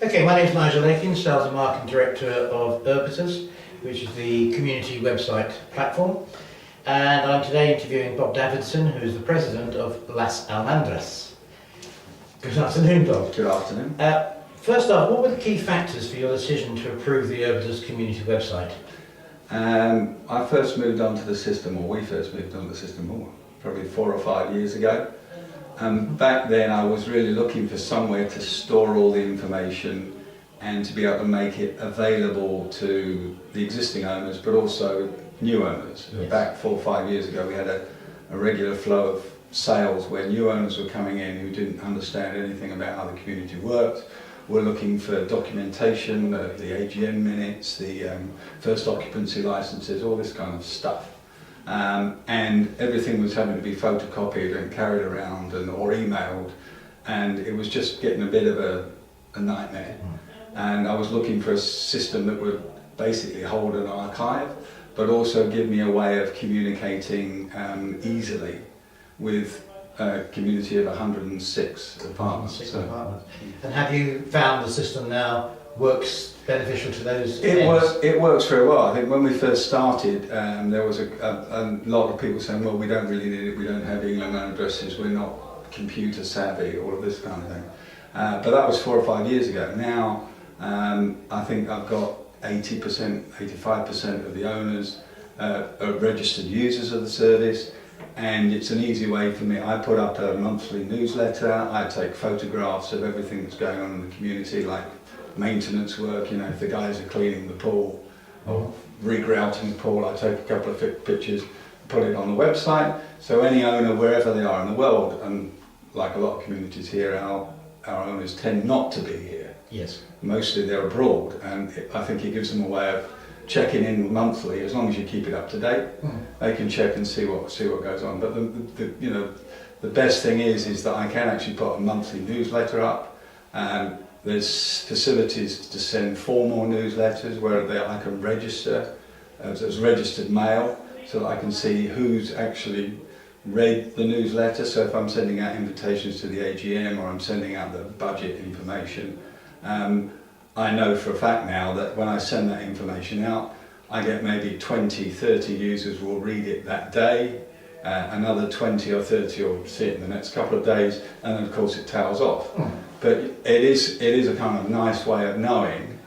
Okay, my name is Nigel Lakin, Sales and Marketing Director of Urbytus, which is the community website platform. And I'm today interviewing Bob Davidson, who is the President of Las Almandras. Good afternoon, Bob. Good afternoon. First off, what were the key factors for your decision to approve the Urbytus community website? I first moved onto the system, or we first moved onto the system, probably 4 or 5 years ago. Back then I was really looking for somewhere to store all the information and to be able to make it available to the existing owners, but also new owners. Yes. Back 4 or 5 years ago we had a regular flow of sales where new owners were coming in who didn't understand anything about how the community worked. We're looking for documentation, the AGM minutes, the first occupancy licenses, all this kind of stuff. And everything was having to be photocopied and carried around or emailed, and it was just getting a bit of a nightmare. And I was looking for a system that would basically hold an archive, but also give me a way of communicating easily with a community of 106 apartments. And have you found the system now works beneficial to those? It works very well. I think when we first started, there was a lot of people saying, well, we don't really need it, we don't have email addresses, we're not computer savvy, all of this kind of thing. But that was 4 or 5 years ago. Now, I think I've got 80%, 85% of the owners are registered users of the service, and it's an easy way for me. I put up a monthly newsletter, I take photographs of everything that's going on in the community, like maintenance work, you know, if the guys are cleaning the pool or regrouting the pool, I take a couple of pictures, put it on the website, so any owner, wherever they are in the world, and like a lot of communities here, our owners tend not to be here. Yes. Mostly they're abroad, and I think it gives them a way of checking in monthly. As long as you keep it up to date, they can check and see what goes on. But the best thing is that I can actually put a monthly newsletter up. There's facilities to send 4 more newsletters where I can register as registered mail, so that I can see who's actually read the newsletter. So if I'm sending out invitations to the AGM or I'm sending out the budget information, I know for a fact now that when I send that information out, I get maybe 20, 30 users will read it that day, another 20 or 30 will see it in the next couple of days, and then of course it tails off. But it is a kind of nice way of knowing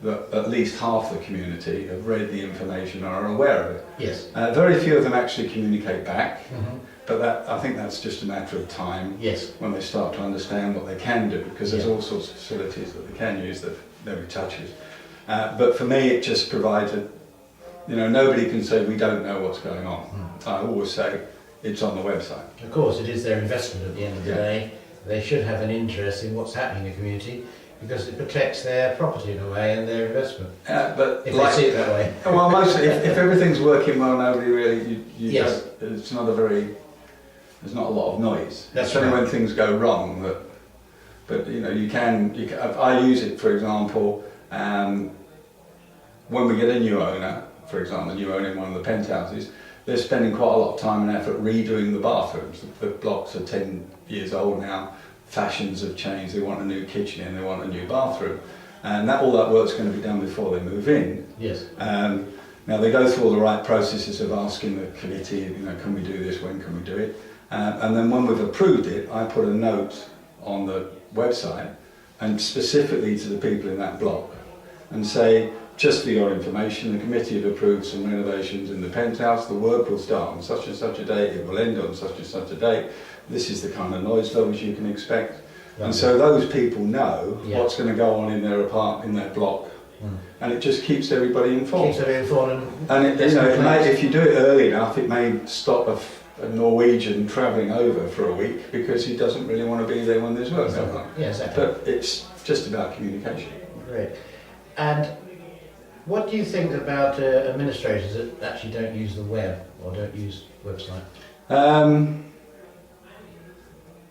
that at least half the community have read the information and are aware of it. Yes. Very few of them actually communicate back, but I think that's just a matter of time. Yes. When they start to understand what they can do, because there's all sorts of facilities that they can use that nobody touches. But for me, it just provides nobody can say we don't know what's going on. I always say it's on the website. Of course, it is their investment at the end of the day. They should have an interest in what's happening in the community, because it protects their property in a way and their investment. But if they see it that way. Well, mostly, if everything's working well, nobody really. Yes. It's not there's not a lot of noise. That's it's only right. when things go wrong that. But you can. I use it, for example, when we get a new owner, for example, a new owner in one of the penthouses, they're spending quite a lot of time and effort redoing the bathrooms. The blocks are 10 years old now. Fashions have changed. They want a new kitchen and they want a new bathroom, and all that work's going to be done before they move in. Yes. Now they go through all the right processes of asking the committee, can we do this? When can we do it? And then when we've approved it, I put a note on the website, and specifically to the people in that block, and say, just for your information, the committee have approved some renovations in the penthouse. The work will start on such and such a date, it will end on such and such a date. This is the kind of noise levels you can expect. Right. And so those people know what's going to go on in their apartment, in their block, and it just keeps everybody informed. Keeps everybody informed. And if you do it early enough, it may stop a Norwegian travelling over for a week because he doesn't really want to be there when there's work going on. Yeah, exactly. But it's just about communication. Great. And what do you think about administrators that actually don't use the web or don't use website?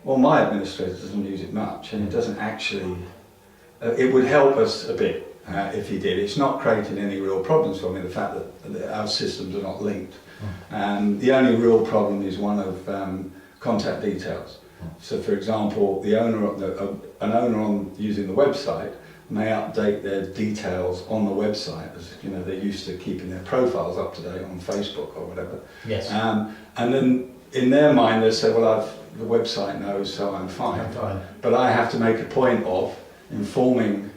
Well, my administrator doesn't use it much, and it doesn't actually. It would help us a bit if he did. It's not creating any real problems for me, the fact that our systems are not linked. The only real problem is one of contact details. So, for example, an owner on using the website may update their details on the website, as you know, they're used to keeping their profiles up to date on Facebook or whatever. Yes. And then in their mind they say, well, the website knows, so I'm fine. I'm fine. But I have to make a point of informing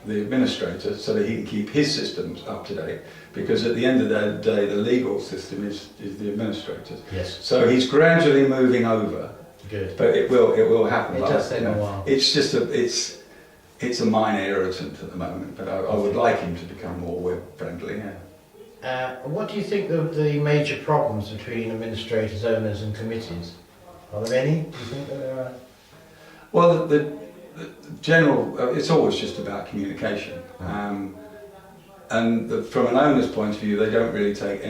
the administrator so that he can keep his systems up to date, because at the end of the day the legal system is the administrators. Yes. So he's gradually moving over. Good. But it will happen. It does take a while. It's just it's a minor irritant at the moment, but I would like him to become more web friendly. Yeah. What do you think the major problems between administrators, owners and committees? Are there any? Do you think that there are? Well, the general, it's always just about communication. And from an owner's point of view, they don't really take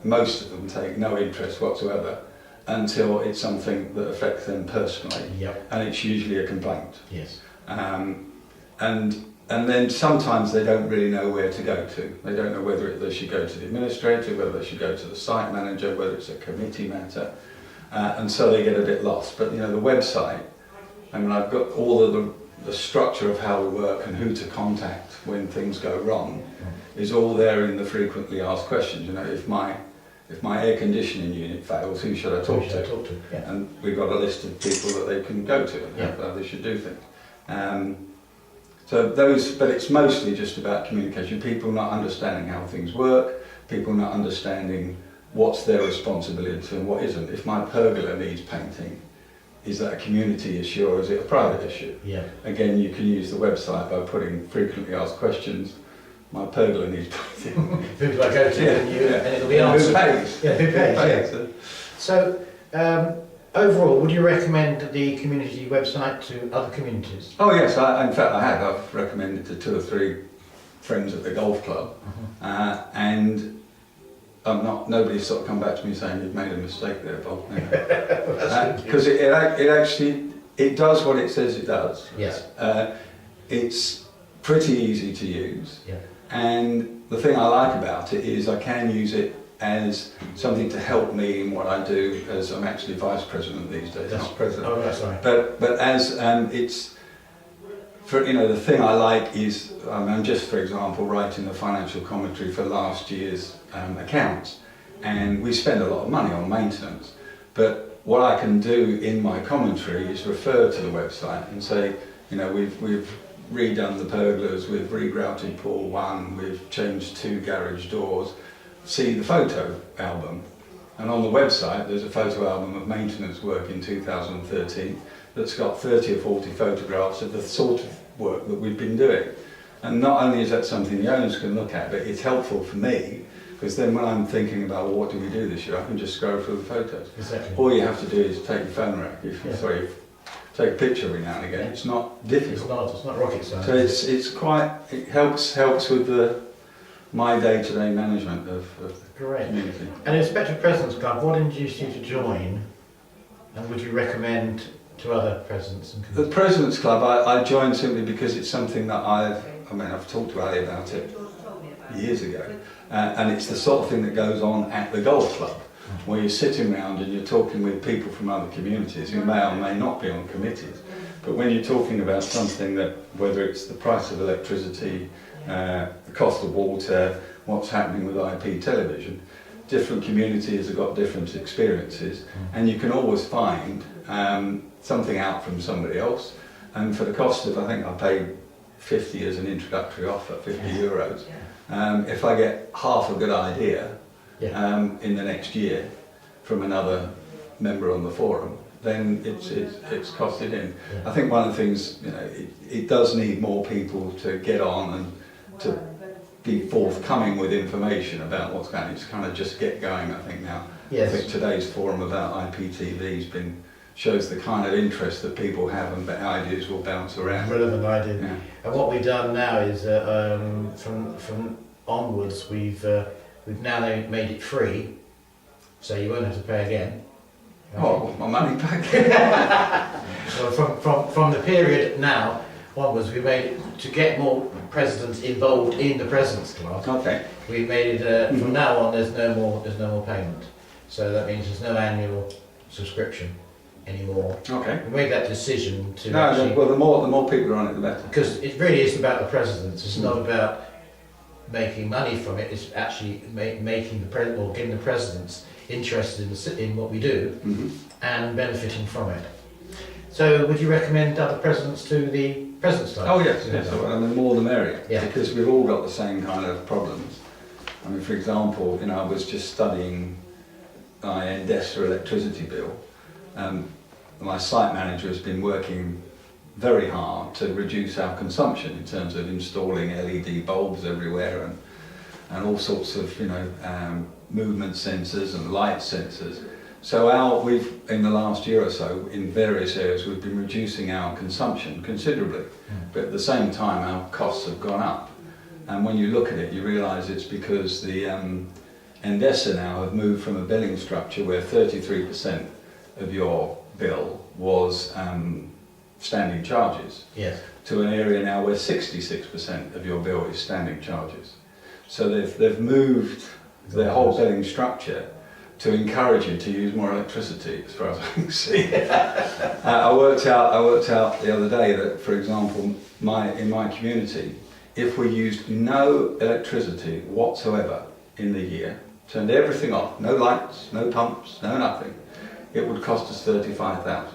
most of them take no interest whatsoever until it's something that affects them personally. Yep. And it's usually a complaint. Yes. And then sometimes they don't really know where to go to. They don't know whether they should go to the administrator, whether they should go to the site manager, whether it's a committee matter. And so they get a bit lost. But you know, the website, I mean, I've got all of the structure of how we work and who to contact when things go wrong is all there in the frequently asked questions. You know, if my air conditioning unit fails, who should I talk to? Yeah. And we've got a list of people that they can go to and Yeah. how they should do things. But it's mostly just about communication. People not understanding how things work, people not understanding what's their responsibility and what isn't. If my pergola needs painting, is that a community issue or is it a private issue? Yeah. Again, you can use the website by putting frequently asked questions. My pergola needs painting. Who do I go to? And it'll be answered. Who pays? Yeah, who pays? Yeah. So, overall, would you recommend the community website to other communities? Oh yes, in fact I have. I've recommended to 2 or 3 friends at the golf club, and nobody's sort of come back to me saying you've made a mistake there, Bob. Because it actually does what it says it does. Yes. It's pretty easy to use. Yeah. And the thing I like about it is I can use it as something to help me in what I do, as I'm actually vice president these days, not president. Oh, that's right. But as it's, for the thing I like is I'm just, for example, writing the financial commentary for last year's accounts, and we spend a lot of money on maintenance. But what I can do in my commentary is refer to the website and say, we've redone the pergolas, we've regrouted pool 1, we've changed 2 garage doors. See the photo album, and on the website there's a photo album of maintenance work in 2013 that's got 30 or 40 photographs of the sort of work that we've been doing. And not only is that something the owners can look at, but it's helpful for me, because then when I'm thinking about what do we do this year, I can just scroll through the photos. Exactly. All you have to do is take your phone rack, take a picture every now and again. It's not difficult. It's not rocket science. So it helps with my day-to-day management of the community. And Inspector President's Club, what induced you to join, and would you recommend to other presidents and The committees? President's Club I joined simply because it's something that I've talked to Ali about it years ago, and it's the sort of thing that goes on at the golf club, where you're sitting around and you're talking with people from other communities who may or may not be on committees. But when you're talking about something that, whether it's the price of electricity, the cost of water, what's happening with IP television, different communities have got different experiences, and you can always find something out from somebody else. And for the cost of, I think I paid 50 as an introductory offer, 50 euros. If I get half a good idea in the next year from another member on the forum, then it's costed in. Yeah. I think one of the things, it does need more people to get on and to be forthcoming with information about what's going on. It's kind of just get going, I think, now. Yes. I think today's forum about IPTV shows the kind of interest that people have, and ideas will bounce around. Relevant idea. Yeah. And what we've done now is from onwards we've now made it free, so you won't have to pay again. Oh, my money back. Well, from the period now onwards, we made it to get more presidents involved in the President's Club. Okay. We made it from now on. There's no more payment. So that means there's no annual subscription. anymore. Okay. We made that decision to Well, the more people are on it, the better. because it really is about the presidents. It's not about making money from it. It's actually making the president or getting the presidents interested in what we do and benefiting from it. So, would you recommend other presidents to the President's Club? Oh yes, yes. I mean, the more the merrier. Yeah. Because we've all got the same kind of problems. I mean, for example, I was just studying my Endesa electricity bill. My site manager has been working very hard to reduce our consumption in terms of installing LED bulbs everywhere and all sorts of movement sensors and light sensors. So we've in the last year or so in various areas we've been reducing our consumption considerably, but at the same time our costs have gone up. And when you look at it, you realise it's because the Endesa now have moved from a billing structure where 33% of your bill was standing charges, Yes. to an area now where 66% of your bill is standing charges. So they've moved their whole billing structure to encourage you to use more electricity, as far as I can see. I worked out the other day that, for example, in my community, if we used no electricity whatsoever in the year, turned everything off, no lights, no pumps, no nothing, it would cost us 35,000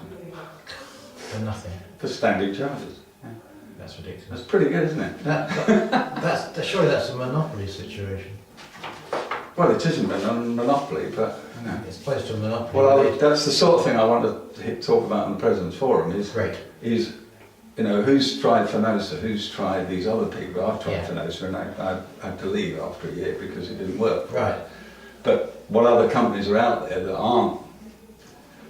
For nothing. for standing charges. Yeah. That's ridiculous. That's pretty good, isn't it? Surely that's a monopoly situation. Well, it isn't a monopoly, but It's close to a monopoly. Well, that's the sort of thing I want to talk about in the President's Forum. Great. Is who's tried Fenosa, who's tried these other people. I've tried Yeah. Fenosa, and I had to leave after a year because it didn't work. Right. But what other companies are out there that aren't,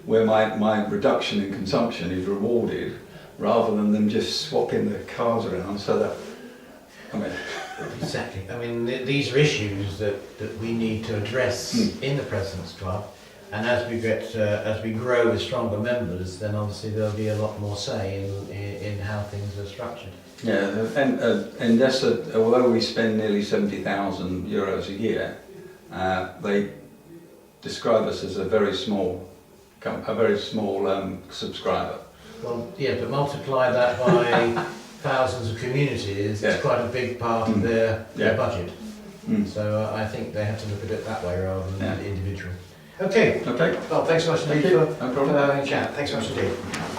where my reduction in consumption is rewarded, rather than them just swapping the cars around, so that, Exactly. I mean, these are issues that we need to address in the President's Club, and as we grow with stronger members, then obviously there'll be a lot more say in how things are structured. Yeah, and Endesa, although we spend nearly 70,000 euros a year, they describe us as a very small subscriber. Well, yeah, but multiply that by thousands of communities, it's quite a big part of their budget. So I think they have to look at it that way rather than individual. Okay. Okay. Well, thanks so much indeed Thank you. for No problem. having a chat. Thanks so much indeed.